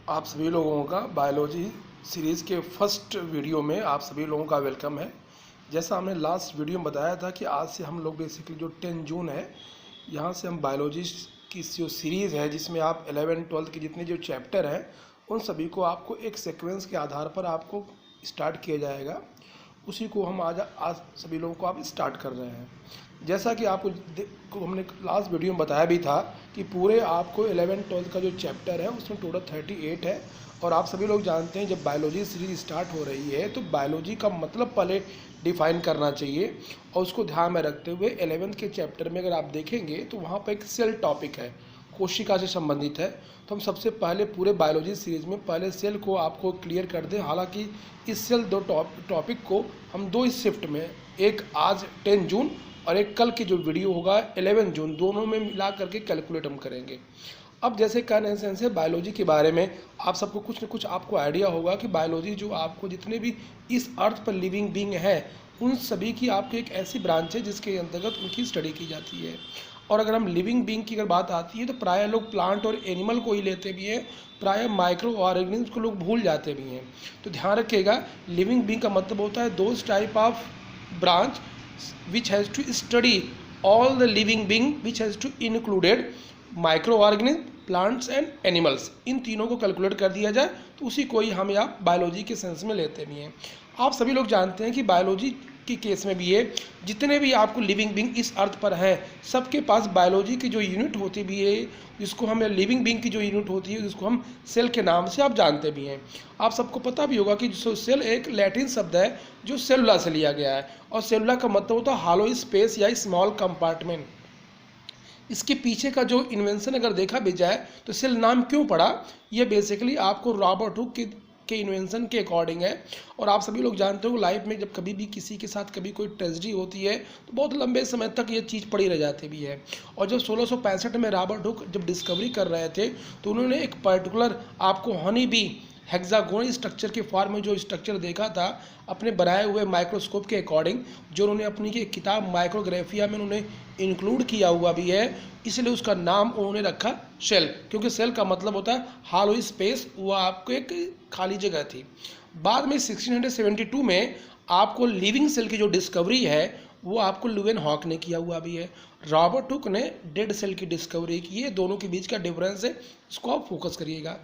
आप सभी लोगों का बायोलॉजी सीरीज़ के फर्स्ट वीडियो में आप सभी लोगों का वेलकम है। जैसा हमने लास्ट वीडियो में बताया था कि आज से हम लोग बेसिकली जो 10 जून है, यहाँ से हम बायोलॉजी की जो सीरीज़ है जिसमें आप 11 12 के जितने जो चैप्टर हैं उन सभी को आपको एक सीक्वेंस के आधार पर आपको स्टार्ट किया जाएगा। उसी को हम आज सभी लोगों को आप स्टार्ट कर रहे हैं। जैसा कि आपको हमने लास्ट वीडियो में बताया भी था कि पूरे आपको 11 12 का जो चैप्टर है उसमें टोटल 38 है। और आप सभी लोग जानते हैं जब बायोलॉजी सीरीज स्टार्ट हो रही है तो बायोलॉजी का मतलब पहले डिफाइन करना चाहिए, और उसको ध्यान में रखते हुए 11th के चैप्टर में अगर आप देखेंगे तो वहाँ पर एक सेल टॉपिक है, कोशिका से संबंधित है। तो हम सबसे पहले पूरे बायोलॉजी सीरीज में पहले सेल को आपको क्लियर कर दें। हालांकि इस सेल दो टॉपिक को हम दो शिफ्ट में, एक आज 10 जून और एक कल की जो वीडियो होगा 11 जून, दोनों में मिला करके कैलकुलेट हम करेंगे। अब जैसे कहने सेंस है बायोलॉजी के बारे में आप सबको कुछ न कुछ आपको आइडिया होगा कि बायोलॉजी जो आपको जितने भी इस अर्थ पर लिविंग बीइंग है उन सभी की आपकी एक ऐसी ब्रांच है जिसके अंतर्गत उनकी स्टडी की जाती है। और अगर हम लिविंग बीइंग की अगर बात आती है तो प्रायः लोग प्लांट और एनिमल को ही लेते भी हैं, प्रायः माइक्रो ऑर्गेनिज्म को लोग भूल जाते भी हैं। तो ध्यान रखिएगा, लिविंग बीइंग का मतलब होता है those type of branch which has to study all the living being which has to included microorganism, plants and animals। इन तीनों को कैलकुलेट कर दिया जाए तो उसी को ही हम यहाँ बायोलॉजी के सेंस में लेते भी हैं। आप सभी लोग जानते हैं कि बायोलॉजी के केस में भी है, जितने भी आपको लिविंग बीइंग इस अर्थ पर हैं सबके पास बायोलॉजी की जो यूनिट होती भी है, जिसको हम लिविंग बीइंग की जो यूनिट होती है जिसको हम सेल के नाम से आप जानते भी हैं। आप सबको पता भी होगा कि जो सेल एक लैटिन शब्द है जो सेलुला से लिया गया है, और सेलुला का मतलब होता है हॉलो स्पेस या स्मॉल कंपार्टमेंट। इसके पीछे का जो इन्वेंशन अगर देखा भी जाए तो सेल नाम क्यों पड़ा, ये बेसिकली आपको रॉबर्ट हुक के इन्वेंशन के अकॉर्डिंग है। और आप सभी लोग जानते हो लाइफ में जब कभी भी किसी के साथ कभी कोई ट्रेजेडी होती है तो बहुत लंबे समय तक ये चीज़ पड़ी रह जाती भी है। और जब 1665 में रॉबर्ट हुक जब डिस्कवरी कर रहे थे तो उन्होंने एक पर्टिकुलर आपको हनी बी हेक्सागोनल स्ट्रक्चर के फॉर्म में जो स्ट्रक्चर देखा था अपने बनाए हुए माइक्रोस्कोप के अकॉर्डिंग, जो उन्होंने अपनी की किताब माइक्रोग्राफिया में उन्होंने इंक्लूड किया हुआ भी है, इसलिए उसका नाम उन्होंने रखा सेल, क्योंकि सेल का मतलब होता है हॉलो स्पेस, वो आपको एक खाली जगह थी। बाद में 1672 में आपको लिविंग सेल की जो डिस्कवरी है वो आपको लुवेन हॉक ने किया हुआ भी है। रॉबर्ट हुक ने डेड सेल की डिस्कवरी की है। दोनों के बीच का डिफरेंस है, इसको आप फोकस करिएगा।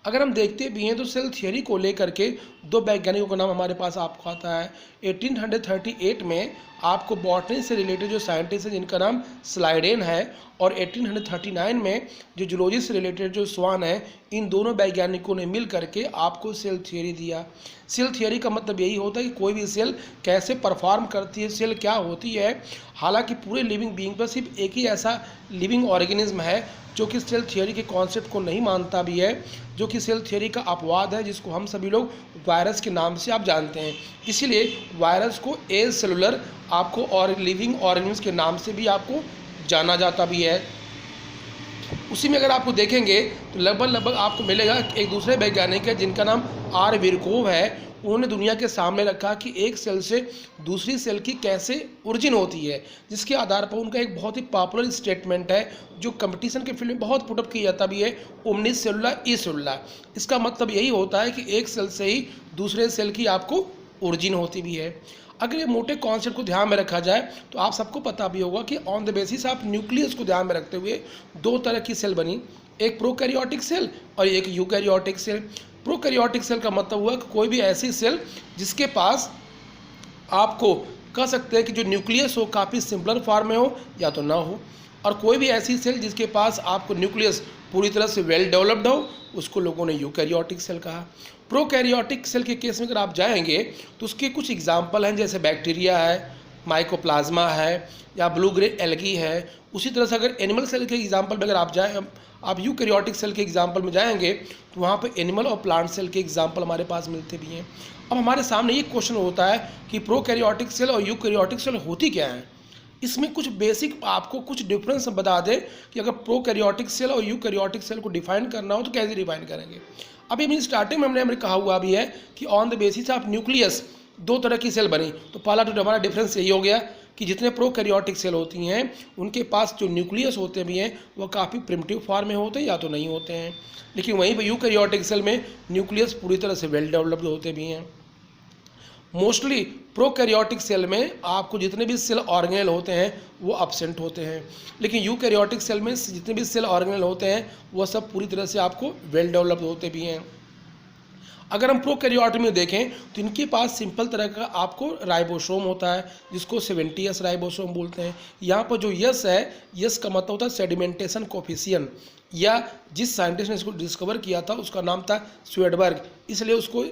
अगर हम देखते भी हैं तो सेल थियोरी को लेकर के दो वैज्ञानिकों का नाम हमारे पास आपको आता है। 1838 में आपको बॉटनी से रिलेटेड जो साइंटिस्ट है जिनका नाम स्लाइडेन है, और 1839 में जो जूलॉजी से रिलेटेड जो स्वान है, इन दोनों वैज्ञानिकों ने मिल करके आपको सेल थियोरी दिया। सेल थियोरी का मतलब यही होता है कि कोई भी सेल कैसे परफॉर्म करती है, सेल क्या होती है। हालांकि पूरे लिविंग बीइंग पर सिर्फ एक ही ऐसा लिविंग ऑर्गेनिज्म है जो कि सेल थियोरी के कॉन्सेप्ट को नहीं मानता भी है, जो कि सेल थियोरी का अपवाद है, जिसको हम सभी लोग वायरस के नाम से आप जानते हैं। इसीलिए वायरस को एज सेलुलर आपको और लिविंग ऑर्गेनिज्म के नाम से भी आपको जाना जाता भी है। उसी में अगर आपको देखेंगे तो लगभग आपको मिलेगा एक दूसरे वैज्ञानिक है जिनका नाम आर विरकोव है। उन्होंने दुनिया के सामने रखा कि एक सेल से दूसरी सेल की कैसे ओरिजिन होती है, जिसके आधार पर उनका एक बहुत ही पॉपुलर स्टेटमेंट है जो कंपटीशन के फील्ड में बहुत पुटअप किया जाता भी है, ओमनिस सेलुला ई सेलुला। इसका मतलब यही होता है कि एक सेल से ही दूसरे सेल की आपको ओरिजिन होती भी है। अगर ये मोटे कॉन्सेप्ट को ध्यान में रखा जाए तो आप सबको पता भी होगा कि on the basis of nucleus को ध्यान में रखते हुए दो तरह की सेल बनी, एक प्रोकैरियोटिक सेल और एक यूकैरियोटिक सेल। प्रोकैरियोटिक सेल का मतलब हुआ कि कोई भी ऐसी सेल जिसके पास आपको कह सकते हैं कि जो न्यूक्लियस हो काफ़ी सिंपलर फॉर्म में हो या तो ना हो, और कोई भी ऐसी सेल जिसके पास आपको न्यूक्लियस पूरी तरह से वेल डेवलप्ड हो, उसको लोगों ने यूकैरियोटिक सेल कहा। प्रोकैरियोटिक सेल के केस में अगर आप जाएंगे तो उसके कुछ एग्जाम्पल हैं, जैसे बैक्टीरिया है, माइकोप्लाज्मा है, या ब्लू ग्रे एल्गी है। उसी तरह से अगर एनिमल सेल के एग्जाम्पल में अगर आप जाएँ, आप यूकैरियोटिक सेल के एग्जाम्पल में जाएंगे तो वहाँ पर एनिमल और प्लांट सेल के एग्जाम्पल हमारे पास मिलते भी हैं। अब हमारे सामने ये क्वेश्चन होता है कि प्रोकैरियोटिक सेल और यूकैरियोटिक सेल होती क्या है। इसमें कुछ बेसिक आपको कुछ डिफरेंस बता दें कि अगर प्रोकैरियोटिक सेल और यूकैरियोटिक सेल को डिफाइन करना हो तो कैसे डिफाइन करेंगे। अभी मैं स्टार्टिंग में हमने कहा हुआ भी है कि on the basis of nucleus दो तरह की सेल बनी। तो पहला तो हमारा डिफरेंस यही हो गया कि जितने प्रोकैरियोटिक सेल होती हैं उनके पास जो न्यूक्लियस होते भी हैं वो काफ़ी प्रिमिटिव फॉर्म में होते हैं या तो नहीं होते हैं, लेकिन वहीं पर यूकैरियोटिक सेल में न्यूक्लियस पूरी तरह से वेल डेवलप्ड होते भी हैं। मोस्टली प्रोकैरियोटिक सेल में आपको जितने भी सेल ऑर्गेनेल होते हैं वो एब्सेंट होते हैं, लेकिन यूकैरियोटिक सेल में जितने भी सेल ऑर्गेनेल होते हैं वो सब पूरी तरह से आपको वेल डेवलप्ड होते भी हैं। अगर हम प्रोकैरियोट में देखें तो इनके पास सिंपल तरह का आपको राइबोसोम होता है जिसको 70S राइबोसोम बोलते हैं। यहाँ पर जो यस है, यस का मतलब होता है सेडिमेंटेशन कोफिशिएंट, या जिस साइंटिस्ट ने इसको डिस्कवर किया था उसका नाम था स्वेडबर्ग, इसलिए उसको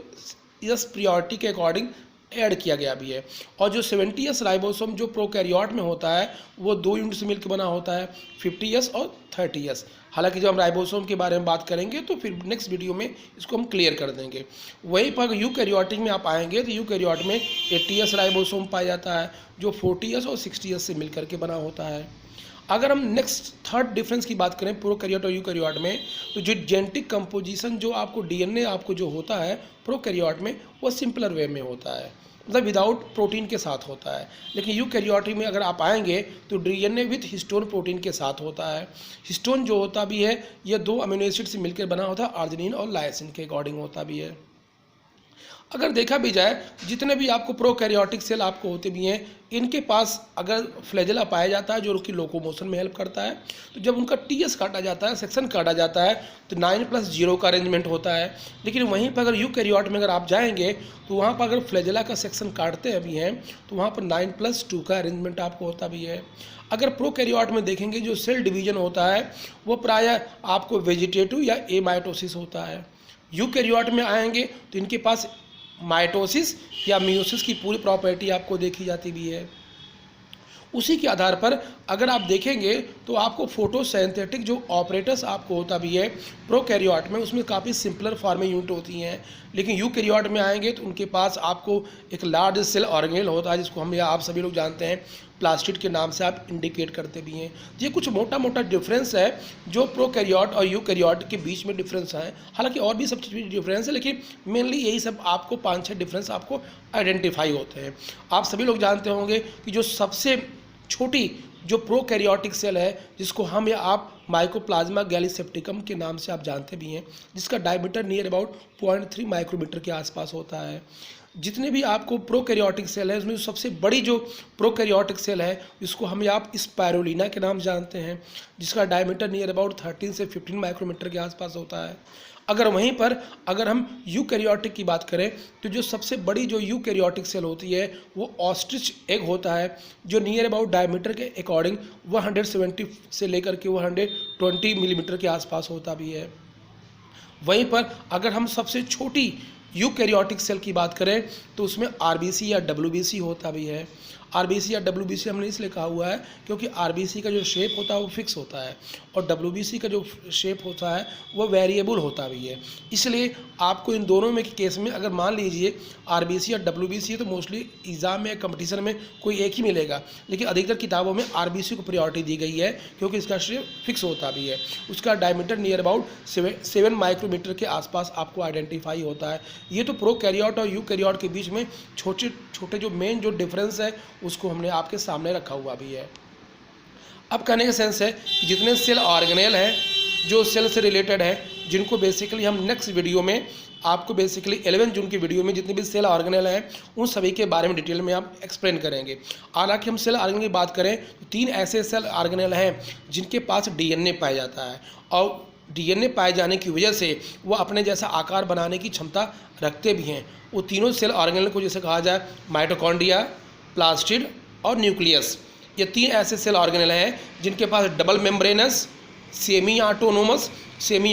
यस प्रायोरिटी के अकॉर्डिंग ऐड किया गया भी है। और जो 70S राइबोसोम जो प्रोकैरियोट में होता है वो 2 यूनिट से मिलकर बना होता है, 50S और 30S। हालांकि जब हम राइबोसोम के बारे में बात करेंगे तो फिर नेक्स्ट वीडियो में इसको हम क्लियर कर देंगे। वहीं पर यूकैरियोटिक में आप आएंगे तो यूकैरियोट में 80S राइबोसोम पाया जाता है जो 40S और 60S से मिलकर के बना होता है। अगर हम नेक्स्ट थर्ड डिफरेंस की बात करें प्रोकैरियोट और यूकैरियोट में, तो जो जेनेटिक कंपोजिशन जो आपको डीएनए आपको जो होता है प्रोकैरियोट में वो सिंपलर वे में होता है, मतलब विदाउट प्रोटीन के साथ होता है। लेकिन यूकैरियोटिक में अगर आप आएंगे तो डीएनए विथ हिस्टोन प्रोटीन के साथ होता है। हिस्टोन जो होता भी है यह 2 अमीनो एसिड से मिलकर बना होता है, अर्जिनिन और लाइसिन के अकॉर्डिंग होता भी है। अगर देखा भी जाए जितने भी आपको प्रोकैरियोटिक सेल आपको होते भी हैं इनके पास अगर फ्लैजेला पाया जाता है जो उनकी लोकोमोशन में हेल्प करता है, तो जब उनका टीएस काटा जाता है, सेक्शन काटा जाता है, तो 9+0 का अरेंजमेंट होता है। लेकिन वहीं पर अगर यूकैरियोट में अगर आप जाएंगे तो वहाँ पर अगर फ्लैजेला का सेक्शन काटते भी हैं तो वहाँ पर 9+2 का अरेंजमेंट आपको होता भी है। अगर प्रोकैरियोट में देखेंगे जो सेल डिवीजन होता है वो प्रायः आपको वेजिटेटिव या एमाइटोसिस होता है। यूकैरियोट में आएंगे तो इनके पास माइटोसिस या मियोसिस की पूरी प्रॉपर्टी आपको देखी जाती भी है। उसी के आधार पर अगर आप देखेंगे तो आपको फोटोसिंथेटिक जो ऑपरेटर्स आपको होता भी है प्रोकैरियोट में उसमें काफ़ी सिंपलर फॉर्म में यूनिट होती हैं, लेकिन यूकैरियोट में आएंगे तो उनके पास आपको एक लार्ज सेल ऑर्गेनेल होता है जिसको हम या आप सभी लोग जानते हैं प्लास्टिड के नाम से आप इंडिकेट करते भी हैं। ये कुछ मोटा मोटा डिफरेंस है जो प्रोकैरियोट और यूकैरियोट के बीच में डिफरेंस है। हालांकि और भी सब चीज़ डिफरेंस है लेकिन मेनली यही सब आपको 5-6 डिफरेंस आपको आइडेंटिफाई होते हैं। आप सभी लोग जानते होंगे कि जो सबसे छोटी जो प्रोकैरियोटिक सेल है जिसको हम या आप माइकोप्लाज्मा गैलीसेप्टिकम के नाम से आप जानते भी हैं, जिसका डायमीटर नियर अबाउट 0.3 माइक्रोमीटर के आसपास होता है। जितने भी आपको प्रोकैरियोटिक सेल है उसमें सबसे बड़ी जो प्रोकैरियोटिक सेल है इसको हम या आप स्पाइरुलिना के नाम जानते हैं, जिसका डायमीटर नियर अबाउट 13 से 15 माइक्रोमीटर के आसपास होता है। अगर वहीं पर अगर हम यूकैरियोटिक की बात करें तो जो सबसे बड़ी जो यूकैरियोटिक सेल होती है वो ऑस्ट्रिच एग होता है जो नियर अबाउट डायमीटर के अकॉर्डिंग 170 से लेकर के 120 मिलीमीटर के आसपास होता भी है। वहीं पर अगर हम सबसे छोटी यूकैरियोटिक सेल की बात करें तो उसमें आरबीसी या डब्ल्यूबीसी होता भी है। आरबीसी या डब्ल्यूबीसी हमने इसलिए कहा हुआ है क्योंकि आरबीसी का जो शेप होता है वो फिक्स होता है और डब्ल्यूबीसी का जो शेप होता है वो वेरिएबल होता भी है। इसलिए आपको इन दोनों में केस में अगर मान लीजिए आरबीसी या डब्ल्यूबीसी तो मोस्टली एग्ज़ाम में कंपटीशन में कोई एक ही मिलेगा, लेकिन अधिकतर किताबों में आरबीसी को प्रायोरिटी दी गई है क्योंकि इसका शेप फिक्स होता भी है। उसका डायमीटर नियर अबाउट 7 माइक्रोमीटर के आसपास आपको आइडेंटिफाई होता है। ये तो प्रोकैरियोट और यूकैरियोट के बीच में छोटे छोटे जो मेन जो डिफरेंस है उसको हमने आपके सामने रखा हुआ भी है। अब कहने का सेंस है कि जितने सेल ऑर्गेनेल हैं जो सेल से रिलेटेड है जिनको बेसिकली हम नेक्स्ट वीडियो में आपको बेसिकली 11 जून की वीडियो में जितने भी सेल ऑर्गेनेल हैं उन सभी के बारे में डिटेल में आप एक्सप्लेन करेंगे। हालांकि हम सेल ऑर्गेनेल की बात करें तो 3 ऐसे सेल ऑर्गेनेल हैं जिनके पास डीएनए पाया जाता है और डीएनए पाए जाने की वजह से वो अपने जैसा आकार बनाने की क्षमता रखते भी हैं। वो तीनों सेल ऑर्गेनेल को जैसे कहा जाए माइटोकॉन्ड्रिया, प्लास्टिड और न्यूक्लियस, ये 3 ऐसे सेल ऑर्गेनेल हैं जिनके पास डबल मेम्ब्रेनस सेमी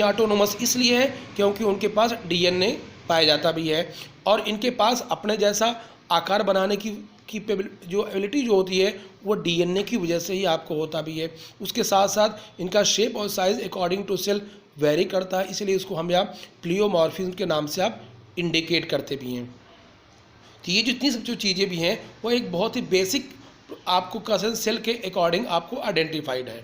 ऑटोनोमस इसलिए है क्योंकि उनके पास डीएनए पाया जाता भी है और इनके पास अपने जैसा आकार बनाने की जो एबिलिटी जो होती है वो डीएनए की वजह से ही आपको होता भी है। उसके साथ साथ इनका शेप और size according to cell vary करता है, इसलिए इसको हम यहाँ प्लियोमॉर्फिज्म के नाम से आप इंडिकेट करते भी हैं। तो ये जितनी सब जो चीज़ें भी हैं वो एक बहुत ही बेसिक आपको कसन सेल के अकॉर्डिंग आपको आइडेंटिफाइड है।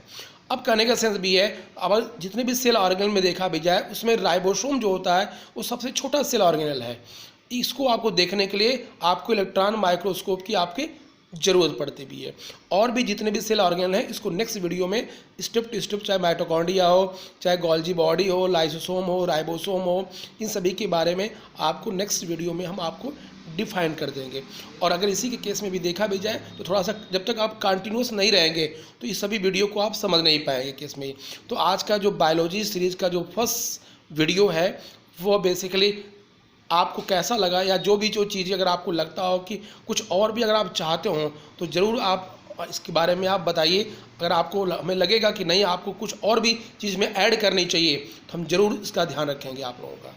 अब कहने का सेंस भी है अब जितने भी सेल ऑर्गेनल में देखा भी जाए उसमें राइबोसोम जो होता है वो सबसे छोटा सेल ऑर्गेनल है। इसको आपको देखने के लिए आपको इलेक्ट्रॉन माइक्रोस्कोप की आपके ज़रूरत पड़ती भी है। और भी जितने भी सेल ऑर्गेनल हैं इसको नेक्स्ट वीडियो में स्टेप टू स्टेप, चाहे माइटोकॉन्ड्रिया हो, चाहे गोल्जी बॉडी हो, लाइसोसोम हो, राइबोसोम हो, इन सभी के बारे में आपको नेक्स्ट वीडियो में हम आपको डिफाइन कर देंगे। और अगर इसी के केस में भी देखा भी जाए तो थोड़ा सा जब तक आप कंटिन्यूस नहीं रहेंगे तो इस सभी वीडियो को आप समझ नहीं पाएंगे केस में। तो आज का जो बायोलॉजी सीरीज़ का जो फर्स्ट वीडियो है वो बेसिकली आपको कैसा लगा, या जो चीज़ें अगर आपको लगता हो कि कुछ और भी अगर आप चाहते हो तो ज़रूर आप इसके बारे में आप बताइए। अगर आपको हमें लगेगा कि नहीं आपको कुछ और भी चीज़ में ऐड करनी चाहिए तो हम ज़रूर इसका ध्यान रखेंगे आप लोगों का।